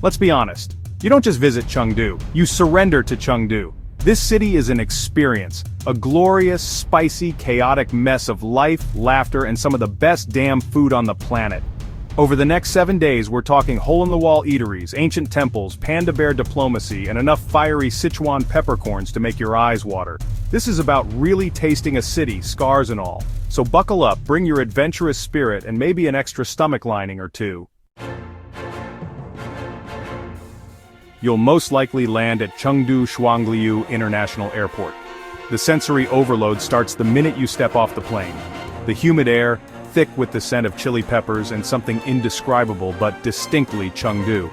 Let's be honest. You don't just visit Chengdu, you surrender to Chengdu. This city is an experience, a glorious, spicy, chaotic mess of life, laughter, and some of the best damn food on the planet. Over the next 7 days we're talking hole-in-the-wall eateries, ancient temples, panda bear diplomacy, and enough fiery Sichuan peppercorns to make your eyes water. This is about really tasting a city, scars and all. So buckle up, bring your adventurous spirit, and maybe an extra stomach lining or two. You'll most likely land at Chengdu Shuangliu International Airport. The sensory overload starts the minute you step off the plane. The humid air, thick with the scent of chili peppers and something indescribable but distinctly Chengdu.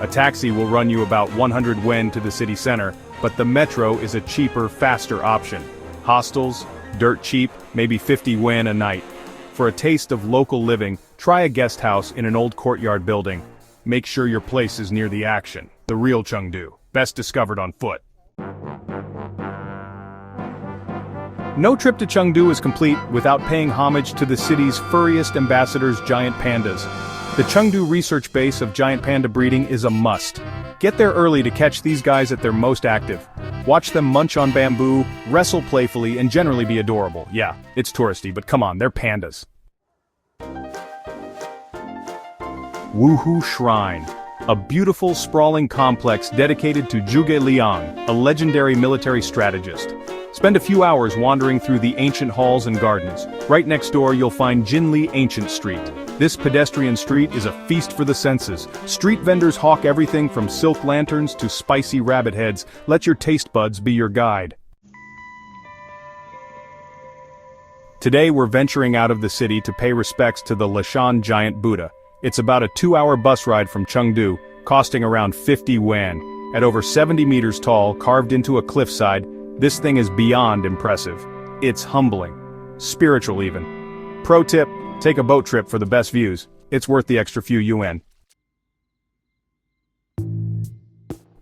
A taxi will run you about 100 yuan to the city center, but the metro is a cheaper, faster option. Hostels, dirt cheap, maybe 50 yuan a night. For a taste of local living, try a guest house in an old courtyard building. Make sure your place is near the action. The real Chengdu, best discovered on foot. No trip to Chengdu is complete without paying homage to the city's furriest ambassadors, giant pandas. The Chengdu research base of giant panda breeding is a must. Get there early to catch these guys at their most active. Watch them munch on bamboo, wrestle playfully, and generally be adorable. Yeah, it's touristy, but come on, they're pandas. Wuhu Shrine. A beautiful, sprawling complex dedicated to Zhuge Liang, a legendary military strategist. Spend a few hours wandering through the ancient halls and gardens. Right next door you'll find Jinli Ancient Street. This pedestrian street is a feast for the senses. Street vendors hawk everything from silk lanterns to spicy rabbit heads. Let your taste buds be your guide. Today we're venturing out of the city to pay respects to the Leshan giant Buddha. It's about a 2-hour bus ride from Chengdu, costing around 50 yuan. At over 70 meters tall, carved into a cliffside, this thing is beyond impressive. It's humbling. Spiritual even. Pro tip, take a boat trip for the best views. It's worth the extra few yuan.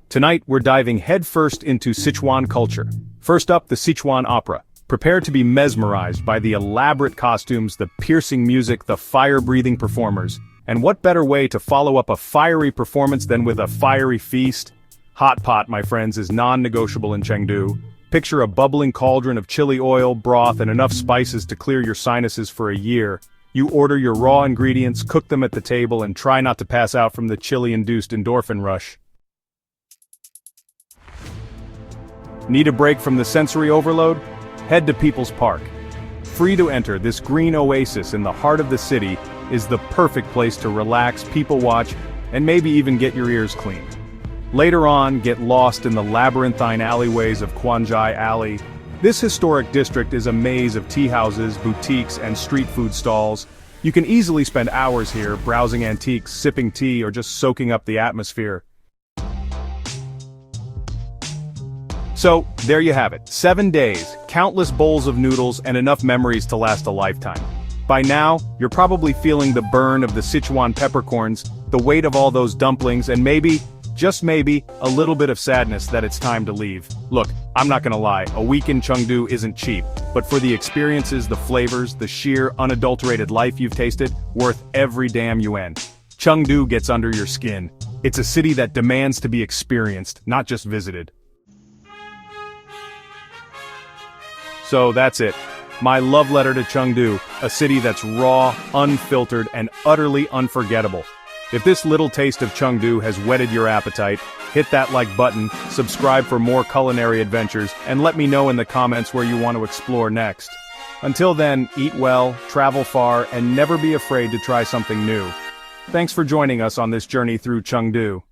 Tonight we're diving headfirst into Sichuan culture. First up, the Sichuan opera. Prepare to be mesmerized by the elaborate costumes, the piercing music, the fire-breathing performers. And what better way to follow up a fiery performance than with a fiery feast? Hot pot, my friends, is non-negotiable in Chengdu. Picture a bubbling cauldron of chili oil, broth, and enough spices to clear your sinuses for a year. You order your raw ingredients, cook them at the table, and try not to pass out from the chili-induced endorphin rush. Need a break from the sensory overload? Head to People's Park. Free to enter, this green oasis in the heart of the city is the perfect place to relax, people watch, and maybe even get your ears cleaned. Later on, get lost in the labyrinthine alleyways of Quanzhai Alley. This historic district is a maze of tea houses, boutiques, and street food stalls. You can easily spend hours here, browsing antiques, sipping tea, or just soaking up the atmosphere. So, there you have it. 7 days, countless bowls of noodles, and enough memories to last a lifetime. By now, you're probably feeling the burn of the Sichuan peppercorns, the weight of all those dumplings, and maybe, just maybe, a little bit of sadness that it's time to leave. Look, I'm not gonna lie, a week in Chengdu isn't cheap, but for the experiences, the flavors, the sheer, unadulterated life you've tasted, worth every damn yuan. Chengdu gets under your skin. It's a city that demands to be experienced, not just visited. So that's it. My love letter to Chengdu, a city that's raw, unfiltered, and utterly unforgettable. If this little taste of Chengdu has whetted your appetite, hit that like button, subscribe for more culinary adventures, and let me know in the comments where you want to explore next. Until then, eat well, travel far, and never be afraid to try something new. Thanks for joining us on this journey through Chengdu.